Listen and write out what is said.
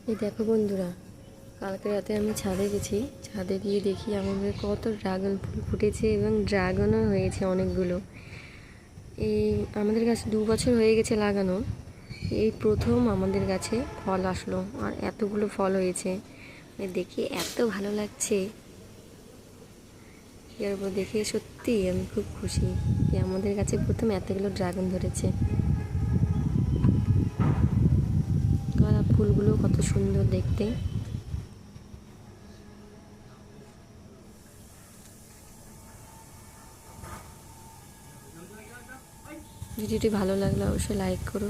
এই দেখো বন্ধুরা, কালকে রাতে আমি ছাদে গেছি। ছাদে গিয়ে দেখি আমাদের কত ড্রাগন ফুল ফুটেছে এবং ড্রাগনও হয়েছে অনেকগুলো। এই আমাদের গাছ 2 বছর হয়ে গেছে লাগানো, এই প্রথম আমাদের গাছে ফল আসলো আর এতগুলো ফল হয়েছে। দেখে এত ভালো লাগছে, এর উপর দেখে সত্যি আমি খুব খুশি যে আমাদের গাছে প্রথম এতগুলো ড্রাগন ধরেছে। ফুলগুলো কত সুন্দর দেখতে। ভিডিওটি ভালো লাগলে অবশ্যই লাইক করো।